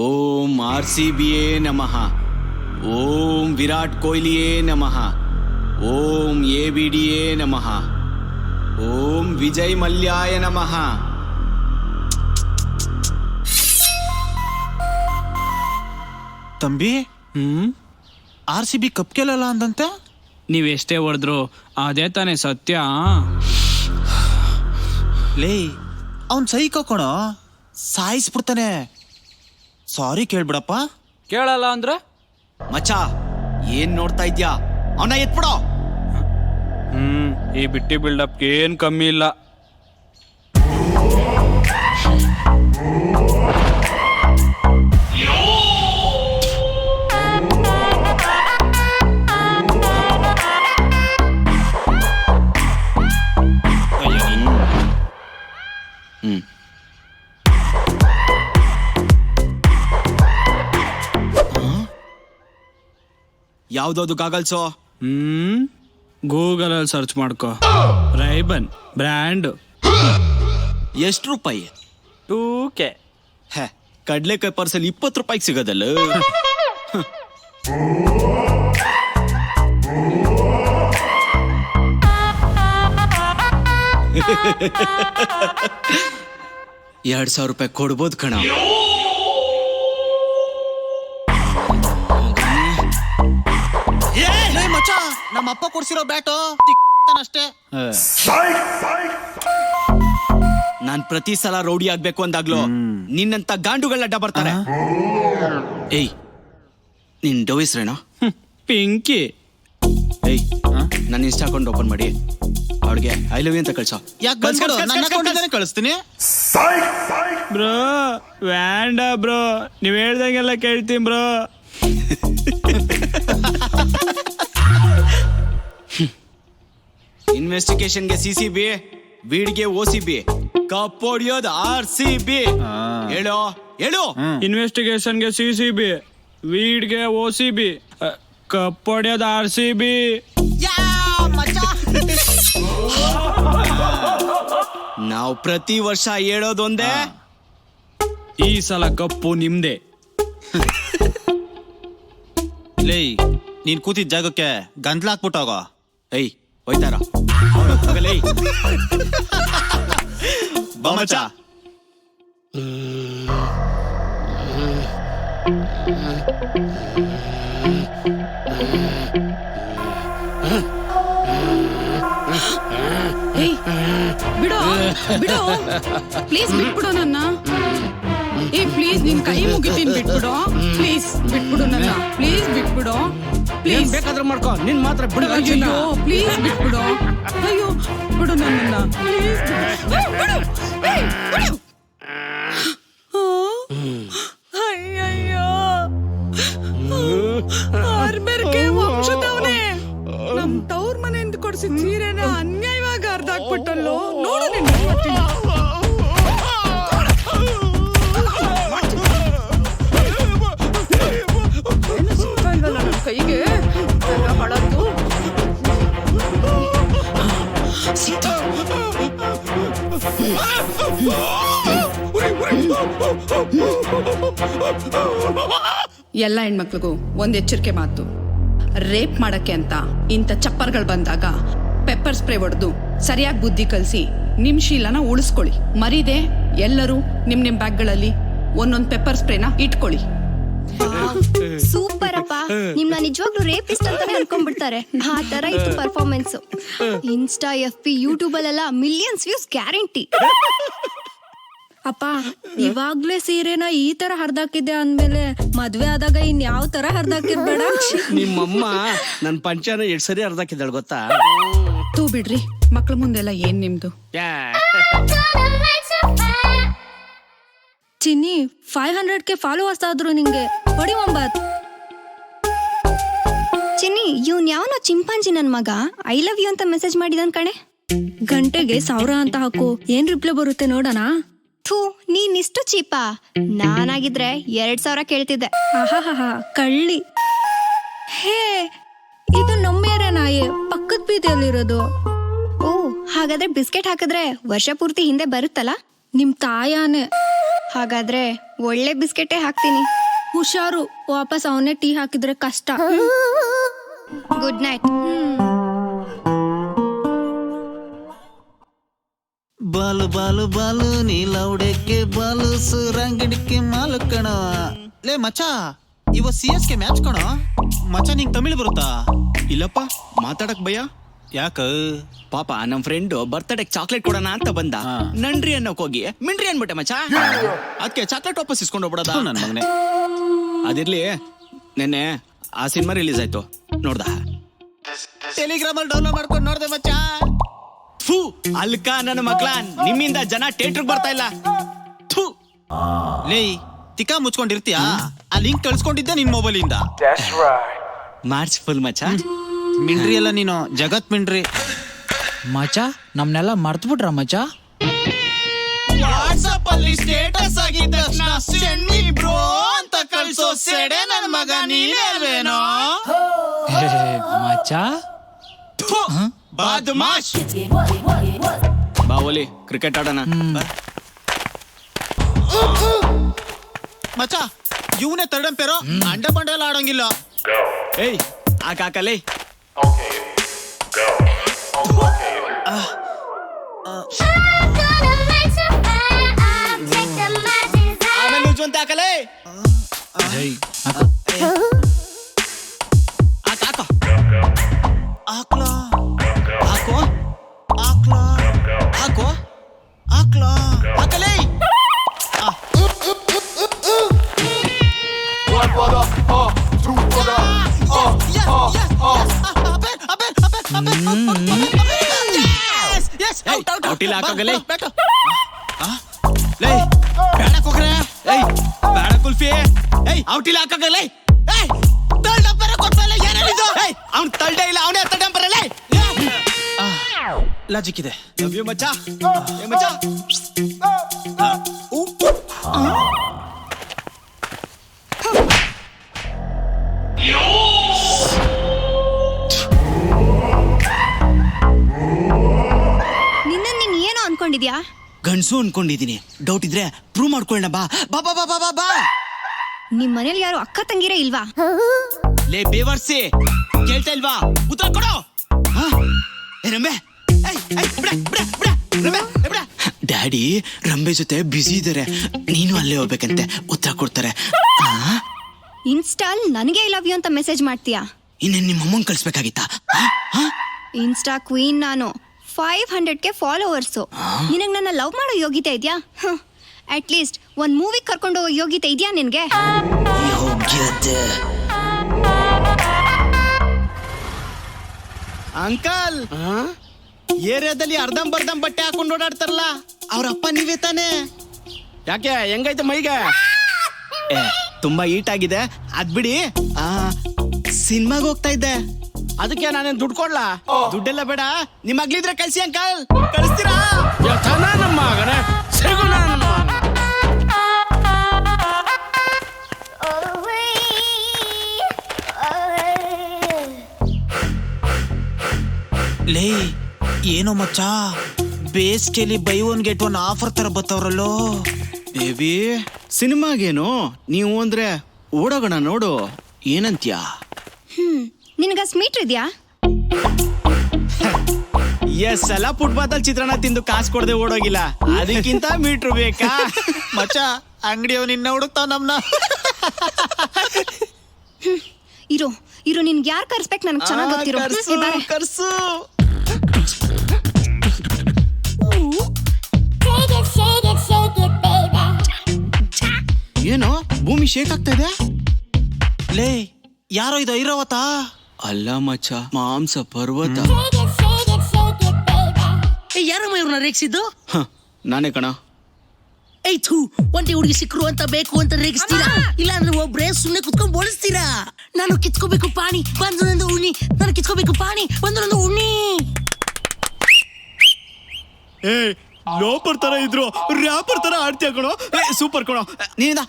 ಓಂ RCBಯೇ ನಮಃ. ಓಂ ವಿರಾಟ್ ಕೊಹ್ಲಿಯೇ ನಮಃ. ಓಂ ABDಯೇ ನಮಃ. ಓಂ ವಿಜಯ್ ಮಲ್ಯಾಯ ನಮಃ. Thambi RCB cup ಗೆಲ್ಲಲ್ಲ ಅಂದಂತೆ. ನೀವೆಷ್ಟೇ ಹೊಡೆದ್ರು ಅದೇ ತಾನೇ ಸತ್ಯ. ಲೇ ಅವನ್ ಸೈ ಕಣೋ, ಸಾಯಿಸ್ಬಿಡ್ತಾನೆ. ಸಾರಿ ಕೇಳ್ಬಿಡಪ್ಪ. ಕೇಳಲ್ಲ ಅಂದ್ರೆ ಮಚ್ಚ ಏನ್ ನೋಡ್ತಾ ಇದ್ಯಾ? ಅವನ ಎತ್ಬಿಡೋ. ಈ ಬಿಟ್ಟಿ ಬಿಲ್ಡಪ್ ಏನ್ ಕಮ್ಮಿ ಇಲ್ಲ. ಯಾವ್ದದು ಗಾಗಲ್ಸೋ? ಗೂಗಲ್ ಅಲ್ಲಿ ಸರ್ಚ್ ಮಾಡ್ಕೋ. Ray Ban brand. ಎಷ್ಟು ರೂಪಾಯಿ? 2K. ಹೇ, ಕಡ್ಲೆಕಾಯಿ ಪಾರ್ಸಲ್ 20 ರೂಪಾಯಿಗೆ ಸಿಗೋದಲ್ಲ. $2,000 ಕೊಡ್ಬೋದು ಕಣ. ಮಚ್ಚ, ನಮ್ಮ ಅಪ್ಪ ಕೊಡ್ಸಿರೋ ಬ್ಯಾಟು ಅಷ್ಟೇ. ನಾನ್ ಪ್ರತಿ ಸಲ ರೌಡಿ ಆಗ್ಬೇಕು ಅಂದಾಗ್ಲೂ ನಿನ್ನಂತ ಗಾಂಡುಗಳ ಅಡ್ಡ ಬರ್ತಾರೆ. ಏಯ್, ನಿನ್ ಡವ್ ಹೆಸ್ರೇನೋ? ಪಿಂಕಿ. ಏಯ್, ನನ್ನ ಇನ್ಸ್ಟಾ ಅಕೌಂಟ್ ಓಪನ್ ಮಾಡಿ ಅವಳಿಗೆ ಐ ಲವ್ ಯು ಅಂತ ಕಳ್ಸೋ. ಯಾಕೆ ಕಳಿಸ್ತೀನಿ. ಬ್ರೋ ವ್ಯಾಂಡ ಬ್ರೋ, ನೀವ್ ಹೇಳ್ದಂಗೆಲ್ಲ ಕೇಳ್ತೀನಿ ಬ್ರೋ. ಇನ್ವೆಸ್ಟಿಗೇಷನ್ಗೆ CCB, ಬೀಡ್ಗೆ OCB, ಕಪ್ ಹೊಡಿಯೋದು RCB. ಹೇಳೋ ಹೇಳು. ಇನ್ವೆಸ್ಟಿಗೇಷನ್ಗೆ CCB, ವೀಡ್ಗೆ OCB, ಕಪ್ ಹೊಡೆಯೋದು RCB. ನಾವು ಪ್ರತಿ ವರ್ಷ ಹೇಳೋದೊಂದೇ, ಈ ಸಲ ಕಪ್ಪು ನಿಮ್ದೆ. ಲೇ, ನೀನ್ ಕೂತಿದ್ ಜಾಗಕ್ಕೆ ಗಂಟ್ಲಾಕ್ಬಿಟ್ಟೋಗೋ. ಏಯ್ ಹೋಯ್ತಾರ ಬಾಮಚ. ಬಿಡೋ ಬಿಡೋ, ಪ್ಲೀಸ್ ಬಿಟ್ಬಿಡೋ ನನ್ನ. ಪ್ಲೀಸ್ ನಿನ್ ಕೈ ಮುಗಿತೀನಿ, ಬಿಟ್ಬಿಡೋ ಪ್ಲೀಸ್. ಬಿಟ್ಬಿಡು ನನ್ನ, ಪ್ಲೀಸ್ ಬಿಟ್ಬಿಡೋ ಪ್ಲೀಸ್. ಬೇಕಾದ್ರೆ ಮಾಡ್ಕೋ, ನಿನ್ ಮಾತ್ರ ಬಿಡು. ಅಯ್ಯೋ ಪ್ಲೀಸ್ ಬಿಟ್ಬಿಡೋ. ಅಯ್ಯೋ ಬಿಡು ನನ್ನ ಪ್ಲೀಸ್. ಅಯ್ಯಯ್ಯೋ, ಆರ್ಬೇರ್ಕೆ ವಂಶದವನೇ ನಮ್ ತವ್ರ ಮನೆಯಿಂದ ಕೊಡ್ಸಿದ ಸೀರೆನ ಅನ್ಯಾಯವಾಗಿ ಅರ್ಧ ಹಾಕ್ಬಿಟ್ಟಲ್ಲೋ. ನೋಡು ನಿನ್ನ ಕೈಗೆ ಬಳದ್ದು. ಎಲ್ಲ ಹೆಣ್ಮಕ್ಳಿಗೂ ಒಂದ್ ಎಚ್ಚರಿಕೆ ಮಾತು. ರೇಪ್ ಮಾಡಕ್ಕೆ ಅಂತ ಇಂಥ ಚಪ್ಪರ್ಗಳು ಬಂದಾಗ ಪೆಪ್ಪರ್ ಸ್ಪ್ರೇ ಹೊಡೆದು ಸರಿಯಾಗಿ ಬುದ್ಧಿ ಕಲಿಸಿ ನಿಮ್ ಶೀಲನ ಉಳಿಸ್ಕೊಳ್ಳಿ. ಮರೀದೆ ಎಲ್ಲರೂ ನಿಮ್ ಬ್ಯಾಗ್ಗಳಲ್ಲಿ ಒಂದೊಂದ್ ಪೆಪ್ಪರ್ ಸ್ಪ್ರೇನ ಇಟ್ಕೊಳ್ಳಿ. ಸೂಪರ್ ಅಪ್ಪ, ನಿಮ್ನ ನಿಜವಾಗ್ಲೂ ರೇಪಿಸ್ಟ್ ಅಂತಾನೆ ಅನ್ಕೊಂಡ್ಬಿಡ್ತಾರೆ. ಆ ತರ ಇತ್ತು ಪರ್ಫಾರ್ಮೆನ್ಸ್. ಇನ್ಸ್ಟಾ, FB, ಯೂಟ್ಯೂಬ್ ಅಲ್ಲೆಲ್ಲ ಮಿಲಿಯನ್ಸ್ ವ್ಯೂಸ್ ಗ್ಯಾರಂಟಿ. ಅಪ್ಪ, ಇವಾಗ್ಲೇ ಸೀರೆನ ಈ ತರ ಹರ್ದಾಕಿದ್ದೆ ಅಂದ್ಮೇಲೆ ಮದ್ವೆ ಆದಾಗ ಇನ್ ಯಾವ ತರ ಹರ್ದಾಕಿರ್ಬೇಡ. ನಿಮ್ಮಮ್ಮ ನನ್ ಪಂಚನ 2 ಸರಿ ಹರ್ದಾಕಿದ್ದಾಳ ಗೊತ್ತಾ? ತೂ ಬಿಡ್ರಿ, ಮಕ್ಳ ಮುಂದೆಲ್ಲ ಏನ್ ನಿಮ್ದು. ಚಿನ್ನಿ 500K ಫಾಲೋವರ್ಸ್ ಆದ್ರು ನಿಂಗೆ ಹೊಡಿ 9. ಚಿನ್ನಿ, ಇವ್ನ್ ಯಾವನೋ ಚಿಂಪಾಂಜಿ ನನ್ ಮಗ ಐ ಲವ್ ಯು ಅಂತ ಮೆಸೇಜ್ ಮಾಡಿದನ್ ಕಣೆ. ಗಂಟೆಗೆ 1000 ಅಂತ ಹಾಕು, ಏನ್ ರಿಪ್ಲೈ ಬರುತ್ತೆ ನೋಡೋಣ. ಥೂ, ನೀನ್ ಇಷ್ಟು ಚೀಪಾ? ನಾನಾಗಿದ್ರೆ 2000 ಕೇಳ್ತಿದ್ದೆ. ಆಹಾಹಾ, ಕಳ್ಳಿ. ಹೇ, ಇದು ನಮ್ಮ ಏರಿಯಾ ನಾಯಿ, ಪಕ್ಕದ ಬೀದಿಯಲ್ಲಿರೋದು. ಓ, ಹಾಗಾದ್ರೆ ಬಿಸ್ಕೆಟ್ ಹಾಕಿದ್ರೆ ವರ್ಷ ಪೂರ್ತಿ ಹಿಂದೆ ಬರುತ್ತಲ್ಲ. ನಿಮ್ ತಾಯಾನೆ. ಹಾಗಾದ್ರೆ ಒಳ್ಳೆ ಬಿಸ್ಕೆಟೇ ಹಾಕ್ತೀನಿ. ಹುಷಾರು, ವಾಪಸ್ ಅವನೇ ಟೀ ಹಾಕಿದ್ರೆ ಕಷ್ಟ. Good night. ಬಾಲು ಬಾಲು ಬಾಲು ನೀಲೌಡೆಕ್ಕೆ ಬಾಲು ಸುರಂಗಡಿಕೆ ಮಾಲು ಕಣ. ಲೇ ಮಚ್ಚ, ಇವ CS ಗೆ ಮ್ಯಾಚ್ ಕಣ. ಮಚ್ಚ ನಿಂಗೆ ತಮಿಳ್ ಬರುತ್ತಾ? ಇಲ್ಲಪ್ಪ, ಮಾತಾಡಕ್ ಭಯ. ಯಾಕ? ಪಾಪ ನಮ್ ಫ್ರೆಂಡ್ ಬರ್ತ್ಡೇಗ್ ಚಾಕ್ಲೇಟ್ ಕೊಡೋಣ ಅಂತ ಬಂದ. ನನ್ರಿ ಅನ್ನೋಕ್ ಹೋಗಿ ಮಿಂಡ್ರಿ ಅನ್ಬಿಟ್ಟೆ ಮಚ್ಚ. ಅದಕ್ಕೆ ಚಾಕ್ಲೇಟ್ ವಾಪಸ್ ಇಸ್ಕೊಂಡು ಹೋಗ್ಬಿಡೋದ. ನನ್ನ ಮಗನೇ. ಅದಿರ್ಲಿ, ನೆನ್ನೆ ಆ ಸಿನಿಮಾ ರಿಲೀಸ್ ಆಯ್ತು, ನೋಡ್ದ? ಟೆಲಿಗ್ರಾಮ್ ಅಲ್ಲಿ ಡೌನ್ಲೋಡ್ ಮಾಡ್ಕೊಂಡು ನೋಡ್ದೆ ಮಚ್ಚ. ಥೂ, ಅಲ್ಕ ನನ್ನ ಮಗ್ಳ, ನಿಮ್ಮಿಂದ ಜನ ಥಿಯೇಟರ್ಗೆ ಬರ್ತಾ ಇಲ್ಲ. ಥೂ. ಲೇ ತಿಕ್ಕಾ ಮುಚ್ಕೊಂಡಿರ್ತೀಯಾ? ಆ ಲಿಂಕ್ ಕಳ್ಸ್ಕೊಂಡಿದ್ದೆ ನಿನ್ ಮೊಬೈಲ್ ಇಂದ. ಮಾರ್ಚ್ ಫುಲ್ ಮಚ್ಚ. ಮಿಂಡ್ರಿ ಅಲ್ಲ ನೀನು, ಜಗತ್ ಮಿಂಡ್ರಿ. ಮಚ ನಮ್ನೆಲ್ಲ ಮರ್ತು ಬಿಟ್ರ ಮಚ. ವಾಟ್ಸ್ಆಪ್ ಅಲ್ಲಿ ಸ್ಟೇಟಸ್ ಆಗಿದ್ದ ತಕ್ಷಣ ಸೆಂಡಿ ಬ್ರೋ ಅಂತ ಕಳ್ಸೋ ಸೆಡೆ ನನ್ ಮಗ ನೀನೇವೇನೋ. ಮಚ ಬಾದ್ಮಾಶ್. ಬಾ ಓಲಿ, ಕ್ರಿಕೆಟ್ ಆಡೋಣ. ಮಚ್ಚ ಇವನೇ ತರ್ಡ್ ಅಂಪೇರು, ಅಂಡ ಬಂಡ ಎಲ್ಲ ಆಡೋಂಗಿಲ್ಲ. ಏಯ್ ಹಾಕಲೇ. ಆಮೇಲೆ ಉಜ್ಜು ಹಾಕಲೇ. ಹಾಕೋ ಆಕ್ಲಾ ಹಾಕೋ ಆಕ್ಲಾ ಹಾಕೋ ಆಕ್ಲಾ ಹಾಕಲೇ. ಔಟಿಲ್ಲ ಹಾಕಾಗಲೇ. ಲೇ ಬೇಡ ಕೊಕ್ರೆ. ಏಯ್ ಬೇಡ ಕುಲ್ಫಿ. ಏಯ್ ಔಟಿಲ್ಲ ಹಾಕಾಗಲೇ. ಏಯ್ ತರ್ಡ್ ಅಂಪೇರ್ ಕೊಟ್ಮೇಲೆ ಏನೇನಿದು? ಏಯ್ ಅವ್ನ್ ತಳ್ಡೆ ಇಲ್ಲ, ಅವನೇ ತಳ್ಡೆ ಬರಲೇ. ಲಾಜಿಕ್ ಇದೆ. ಲವ್ ಯು ಮಚ್ಚ. ಏ ಮಚ್ಚ. ನಿನ್ನ ನೀನ್ ಏನು ಅನ್ಕೊಂಡಿದ್ಯಾ? ಗಂಡ್ಸು ಅನ್ಕೊಂಡಿದೀನಿ. ಡೌಟ್ ಇದ್ರೆ ಪ್ರೂವ್ ಮಾಡ್ಕೊಳ್ಳೋಣ. ಬಾ ಬಾ ಬಾ ಬಾ ಬಾ ಬಾ. ನಿಮ್ ಮನೇಲಿ ಯಾರು ಅಕ್ಕ ತಂಗಿರೇ ಇಲ್ವಾ? ಲೇ ಬೇವರ್ಸಿ, ಕೇಳ್ತಾ ಇಲ್ವಾ? ಉತ್ತರ ಕೊಡು. ಏ ರಂಬೆ, ಡ್ಯಾಡಿ ರಂಬೆ ಜೊತೆ ಬಿಸಿ ಇದಾರೆ, ನೀನು ಅಲ್ಲೇ ಹೋಗ್ಬೇಕಂತೆ. ಉತ್ತರ ಕೊಡ್ತಾರೆ. ಇನ್ಸ್ಟಾಲ್ ನನಗೆ ಐ ಲವ್ ಯು ಅಂತ ಮೆಸೇಜ್ ಮಾಡ್ತೀಯಾ? ಇನ್ನೇನ್ ನಿಮ್ಮ ಅಮ್ಮಂಗ್ ಕಳ್ಸ್ಬೇಕಾಗಿತ್ತಾ? ಇನ್ಸ್ಟಾ ಕ್ವೀನ್ ನಾನು. 500K followers. ನಿನಗ್ ನನ್ನ ಲವ್ ಮಾಡೋ ಯೋಗ್ಯತೆ ಇದೆಯಾ? ಅಟ್ ಲೀಸ್ಟ್ ಒಂದ್ ಮೂವಿ ಕರ್ಕೊಂಡು ಹೋಗೋ ಯೋಗ್ಯತೆ ಇದೆಯಾ ನಿನ್ಗೆ? ಯೋಗ್ಯತೆ. ಅಂಕಲ್, ಏರಿಯಾದಲ್ಲಿ ಅರ್ಧಂಬರ್ಧಂ ಬಟ್ಟೆ ಹಾಕೊಂಡು ಓಡಾಡ್ತಾರಲ್ಲ, ಅವ್ರ ಅಪ್ಪ ನೀವೇ ತಾನೆ? ಯಾಕೆ, ಹೆಂಗೈತೆ ಮೈಗೆ? ತುಂಬಾ ಹೀಟ್ ಆಗಿದೆ, ಅದ್ ಬಿಡಿ. ಸಿನಿಮಾಗ್ ಹೋಗ್ತಾ ಇದ್ದೆ. ಅದಕ್ಕೆ ನಾನೇನ್ ದುಡ್ಡು ಕೊಡ್ಲಾ? ದುಡ್ಡೆಲ್ಲ ಬೇಡ, ನಿಮ್ ಮಗ್ಲಿದ್ರೆ ಕಳ್ಸಿ ಅಂಕಲ್. ಕಳಿಸ್ತೀರಾ? ನಮ್ಮ ಮಗನೇ ಸಿಗೋಣ. ಲೇ ಏನೋ ಮಚ್ಚ, ಬೇಸಿಗೆಲಿ by one get one offer ತರ ಬತ್ತವ್ರಲ್ಲೋ. ಬೇಬಿ, ಸಿನಿಮಾಗೇನು ನೀವು ಅಂದ್ರೆ ಓಡೋಗೋಣ ನೋಡು. ಏನಂತ್ಯಾ? ನಿನಗ ಸ್ವೀಟ್ ಇದೆಯಾ? ಸಲ ಫುಟ್ಪಾತಲ್ಲಿ ಚಿತ್ರಾನ್ನ ತಿಂದು ಕಾಸು ಕೊಡದೆ ಓಡೋಗಿಲ್ಲ, ಅದಕ್ಕಿಂತ ಮೀಟ್ರು ಬೇಕಾ? ಮಚ್ಚ ಅಂಗಡಿಯವ್ ನಿನ್ನ ಹುಡುಕ್ತಾವ್ ನಮ್ನ. ಇರೋ ಇರೋ, ನಿನ್ಗೆ ಯಾರು ಕರ್ಸ್ಬೇಕು ನನಗೆ ಚೆನ್ನಾಗಿ ಗೊತ್ತಿರೋ. ಏ, ಬಾರೆ. ಕರ್ಸು. ಏನೋ ಭೂಮಿ ಶೇಕ್ ಆಗ್ತಾ ಇದೆ. ಲೇ ಯಾರೋ ಇದು ಐರಾವತ? ಅಲ್ಲ ಮಚ್ಚ, ಮಾಂಸ ಪರ್ವತ. ಯಾರಮ್ಮ ಇವ್ರನ್ನ ರೇಗಿಸಿದ್ದು? ನಾನೇ ಕಣ. ಏಯ್ ಥೂ, ಒಂದೇ ಹುಡುಗಿ ಸಿಕ್ಕರು ಅಂತ ಬೇಕು ಅಂತ ರೇಗಿಸ್ತೀರಾ? ಇಲ್ಲ ಅಂದ್ರೆ ಒಬ್ರೇ ಸುಮ್ಮನೆ ಕುತ್ಕೊಂಡ್ ಬೋಳಿಸ್ತೀರಾ? ನಾನು ಕಿತ್ಕೋಬೇಕು ಪಾಣಿ, ಬಂದು ನಂದು ಉಣ್ಣಿ. ನಾನು ಕಿತ್ಕೋಬೇಕು ಪಾಣಿ, ಬಂದು ನಂದು ಉಣ್ಣಿ. ಲೋಪರ್ ತರ ಇದ್ರು ರ್ಯಾಪರ್ ತರ ಆಡ್ತೀಯ ಕಣೋ. ಸೂಪರ್ ಕಣೋ. ನೀನಿಂದ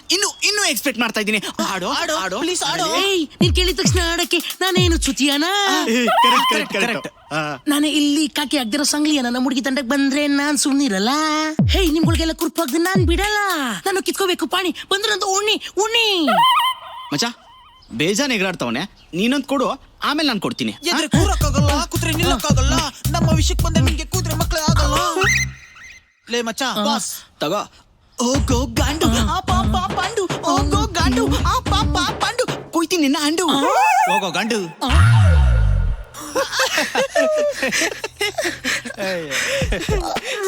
ಇನ್ನೂ ಎಕ್ಸ್ಪೆಕ್ಟ್ ಮಾಡ್ತಾ ಇದ್ದೀನಿ. ಆಡೋ ಆಡೋ ಪ್ಲೀಸ್ ಆಡೋ. ಏಯ್, ನೀನ್ ಕೇಳಿದ ತಕ್ಷಣ ಆಡಕ್ಕೆ ನಾನೇನು ಚುತಿಯಾನ? ಕರೆಕ್ಟ್. ನಾನು ಇಲ್ಲಿ ಕಾಕಿ ಆಗ್ದಿರೋ ಸಂಗ್ಲಿಯ ನನ್ನ ಹುಡುಗಿ ತಂಡಕ್ಕೆ ಬಂದ್ರೆ ನಾನ್ ಸುಮ್ನಿರಲ್ಲ. ಹೇ ನಿಮ್ಗಳಿಗೆಲ್ಲ ಕುರ್ಪಾಗ್ದು ನಾನ್ ಬಿಡಲ್ಲ. ನಾನು ಕಿತ್ಕೋಬೇಕು ಪಾಣಿ ಬಂದ್ರಂತ ಉಣ್ಣಿ. ಮಚ ಬೇಜಾನ್ ಎಗರಾಡ್ತವನೆ, ನೀನೊಂದ್ ಕೊಡು, ಆಮೇಲೆ ನಾನು ಕೊಡ್ತೀನಿ. ಎದ್ರೆ ಕೂರಕ್ಕಾಗಲ್ಲ, ಕೂತ್ರೆ ನಿಲ್ಲಕ್ಕಾಗಲ್ಲ. ನಮ್ಮ ವಿಷಯಕ್ಕೆ ಬಂದ್ರೆ ನಿಮ್ಗೆ ಕೂತ್ರೆ ಮಕ್ಳೇ ಆಗಲ್ಲ. ಲೇ ಮಚ್ಚ ಬಾಸ್ ತಗೋ. ಓಗೋ ಗಾಂಡು ಆ ಪಾಪ ಪಾಂಡು, ಓಗೋ ಗಾಂಡು ಆ ಪಾಪ ಪಾಂಡು, ಕೊಯ್ತೀನಿ ನಿನ್ನ ಅಂಡು. ಹೋಗೋ ಗಂಡು.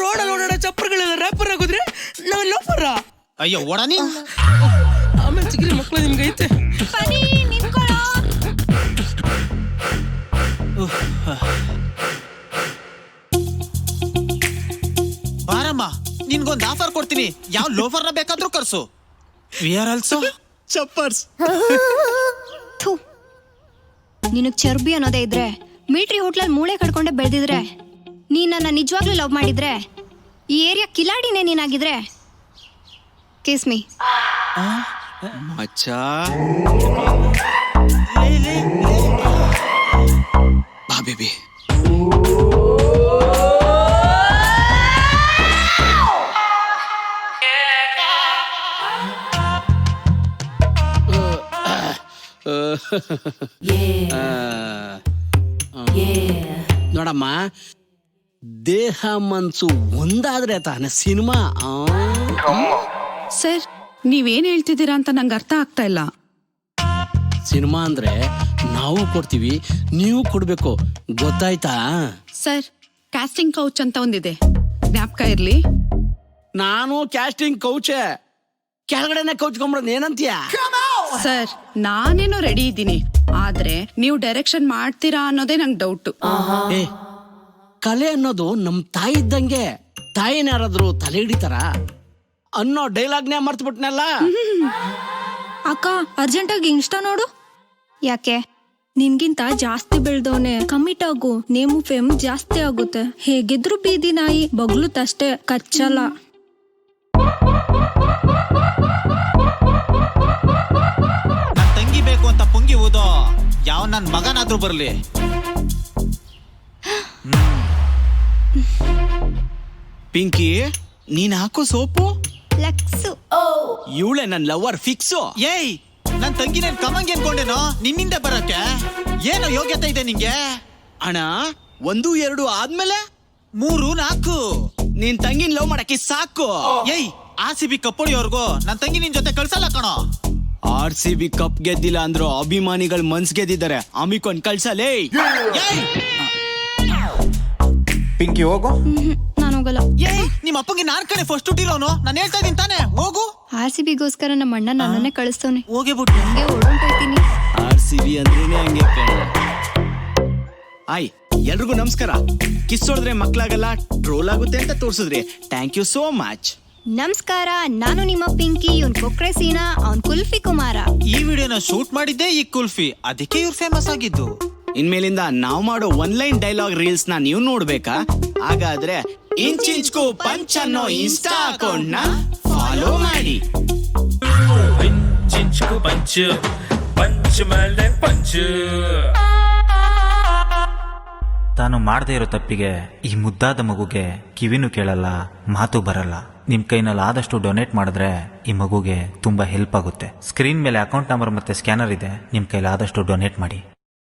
ರೋಡಲ್ಲಿ ಓಡಾಡೋ ಚಪ್ಪರ್ಗಳೆಲ್ಲ ರ್ಯಾಪರ್ ಆಗೋದ್ರೆ ನಾವ್ ಲೋಪರ. ಅಯ್ಯೋ ಓಡಾನಿ. ಆಮೇಲೆ ಚಿಗ್ರಿ ಮಕ್ಳು ನಿಮ್ಗೆ ಐತೆ. ಬನ್ನಿ ನಿಂತ್ಕೊಳ್ಳೋ. ಬಾರಮ್ಮ, ನಿನ್ಗೊಂದು ಆಫರ್ ಕೊಡ್ತೀನಿ. ಯಾವ ಲೋಫರ್ನ ಬೇಕಾದ್ರೂ ಕರ್ಸು. We are also choppers. ಥು, ನಿನಗ್ ಚರ್ಬಿ ಅನ್ನೋದೇ ಇದ್ರೆ ಮಿಲ್ಟ್ರಿ ಹೋಟ್ಲಲ್ಲಿ ಮೂಳೆ ಕಡ್ಕೊಂಡೆ ಬೆಳೆದಿದ್ರೆ, ನೀನ್ ನನ್ನ ನಿಜವಾಗ್ಲೂ ಲವ್ ಮಾಡಿದ್ರೆ, ಈ ಏರಿಯಾ ಕಿಲಾಡಿನೇ ನೀನಾಗಿದ್ರೆ, ಕಿಸ್ ಮೀ. ಮಚ್ಚ ಬಾ ಬೇಬಿ. ನೋಡಮ್ಮ, ದೇಹ ಮನ್ಸು ಒಂದಾದ್ರೆ ತಾನೆ ಸಿನಿಮಾ. ಸರ್ ನೀವೇನ್ ಹೇಳ್ತಿದ್ದೀರಾ ಅಂತ ನಂಗೆ ಅರ್ಥ ಆಗ್ತಾ ಇಲ್ಲ. ಸಿನಿಮಾ ಅಂದ್ರೆ ನಾವು ಕೊಡ್ತೀವಿ, ನೀವು ಕೊಡ್ಬೇಕು, ಗೊತ್ತಾಯ್ತಾ? ಸರ್ ಕಾಸ್ಟಿಂಗ್ ಕೌಚ್ ಅಂತ ಒಂದಿದೆ, ಜ್ಞಾಪಕ ಇರ್ಲಿ. ನಾನು ಕ್ಯಾಸ್ಟಿಂಗ್ ಕೌಚೆ, ಕೆಳಗಡೆನೆ ಕೌಚ್ಕೊಂಬಿಡೋದು, ಏನಂತೀಯ? ಸರ್ ನಾನೇನೋ ರೆಡಿ ಇದ್ದೀನಿ, ಆದ್ರೆ ನೀವು ಡೈರೆಕ್ಷನ್ ಮಾಡ್ತೀರಾ ಅನ್ನೋದೇ ನಂಗೆ ಡೌಟ್. ಏ, ಕಲೆ ಅನ್ನೋದು ನಮ್ ತಾಯಿ ಇದ್ದಂಗೆ. ತಾಯಿನ ಯಾರಾದ್ರೂ ತಲೆ ಹಿಡಿತಾರ ಅನ್ನೋ ಡೈಲಾಗ್ನೇ ಮರ್ತು ಬಿಟ್ನಲ್ಲ. ಅಕ್ಕ ಅರ್ಜೆಂಟಾಗಿ ಇನ್ಸ್ಟಾ ನೋಡು. ಯಾಕೆ? ನಿನ್ಗಿಂತ ಜಾಸ್ತಿ ಬೆಳ್ದವನೆ ಕಮಿಟ್ ಆಗು, ನೇಮು ಫೇಮ್ ಜಾಸ್ತಿ ಆಗುತ್ತೆ. ಹೇಗಿದ್ರು ಬೀದಿ ನಾಯಿ ಬಗ್ಲುತ್ತಷ್ಟೇ, ಕಚ್ಚಲ್ಲ. ನನ್ ತಂಗಿ ಬೇಕು ಅಂತ ಪುಂಗಿ ಊದೋ ಯಾವ ನನ್ ಮಗನಾದ್ರೂ ಬರ್ಲಿ. ಪಿಂಕಿ, ನೀನ್ ಹಾಕೋ ಸೋಪು ಲಕ್ಸು. ಇವಳೆ ನನ್ ಲವರ್ ಫಿಕ್ಸು. ಏಯ್, ನನ್ ತಂಗಿ ನನ್ ಕಮಂಗಿ ಅನ್ಕೊಂಡೇನೋ ನಿನ್ನಿಂದ ಬರಕ್ಕೆ. ಏನು ಯೋಗ್ಯತೆ ಇದೆ ನಿಂಗೆ? ಅಣ್ಣ 1, 2 ಆದ್ಮೇಲೆ 3, 4. ನಿನ್ ತಂಗಿನ ಲವ್ ಮಾಡಕ್ಕೆ ಸಾಕು. ಏಯ್, RCB ಕಪ್ಪೊಡಿಯೋರ್ಗು ನನ್ ತಂಗಿ ನಿನ್ ಜೊತೆ ಕಳ್ಸಲ್ಲ ಕಣೋ. RCB ಕಪ್ ಗೆದ್ದಿಲ್ಲ ಅಂದ್ರು ಅಭಿಮಾನಿಗಳು ಮನ್ಸ್ ಗೆದ್ದಿದ್ದಾರೆ, ಅಮಿಕೊಂಡ್ ಕಳ್ಸಲೇ. ಏಯ್, ಪಿಂಕಿ ಹೋಗು. ನಾನು ಹೋಗಲ್ಲ. ಏಯ್, ನಿಮ್ಮ ಅಪ್ಪಂಗೆ ನಾನ್ ಕಣೆ ಫಸ್ಟ್ ಹುಟ್ಟಿರೋನು. ನಾನು ಹೇಳ್ತಾ ಇದೀನಿ ತಾನೆ, ಹೋಗು. RCBಗೋಸ್ಕರ ನಮ್ಮ ಅಣ್ಣ ನನ್ನನ್ನೇ ಕಳಿಸ್ತವನೆ. ಹೋಗೇ ಬಿಟ್ಟು ಹಂಗೆ ಓಡೋಂಟೋಯ್ತೀನಿ. RCB ಅಂದ್ರೇನೆ ಹಂಗೆ ಕಣ. ಆಯ್, ಎಲ್ರಿಗೂ ನಮಸ್ಕಾರ. ಕಿಸ್ ಹೊಡೆದ್ರೆ ಮಕ್ಳಾಗಲ್ಲ, ಟ್ರೋಲ್ ಆಗುತ್ತೆ ಅಂತ ತೋರ್ಸಿದ್ರಿ, ಥ್ಯಾಂಕ್ ಯು ಸೋ ಮಚ್. ನಮಸ್ಕಾರ, ನಾನು ನಿಮ್ಮ ಪಿಂಕಿ. ಇವನ್ ಕೊಕ್ರೆ ಸೀನಾ, ಅವನ್ ಕುಲ್ಫಿ ಕುಮಾರ. ಈ ವಿಡಿಯೋನ ಶೂಟ್ ಮಾಡಿದ್ದೆ ಈ ಕುಲ್ಫಿ, ಅದಕ್ಕೆ ಇವ್ರು ಫೇಮಸ್ ಆಗಿದ್ದು. ಇನ್ಮೇಲಿಂದ ನಾವ್ ಮಾಡೋ 1 ಲೈನ್ ಡೈಲಾಗ್ ರೀಲ್ಸ್ ನ ನೀವು ನೋಡ್ಬೇಕಾ? ಹಾಗಾದ್ರೆ ಇಂಚಿಂಚ್ಗೂ ಪಂಚ್ ಅನ್ನೋ ಇನ್ಸ್ಟಾ ಅಕೌಂಟ್ ನ ಫಾಲೋ ಮಾಡಿ. ಇಂಚಿಂಚ್ಗೂ ಪಂಚ್, ಪಂಚ್ ಮೇಲೆ ಪಂಚ್. ತಾನು ಮಾಡದೇ ಇರೋ ತಪ್ಪಿಗೆ ಈ ಮುದ್ದಾದ ಮಗುಗೆ ಕಿವಿನೂ ಕೇಳಲ್ಲ, ಮಾತು ಬರಲ್ಲ. ನಿಮ್ ಕೈನಲ್ಲಿ ಆದಷ್ಟು ಡೊನೇಟ್ ಮಾಡಿದ್ರೆ ಈ ಮಗುಗೆ ತುಂಬಾ ಹೆಲ್ಪ್ ಆಗುತ್ತೆ. ಸ್ಕ್ರೀನ್ ಮೇಲೆ ಅಕೌಂಟ್ ನಂಬರ್ ಮತ್ತೆ ಸ್ಕ್ಯಾನರ್ ಇದೆ, ನಿಮ್ ಕೈಲಿ ಆದಷ್ಟು ಡೊನೇಟ್ ಮಾಡಿ.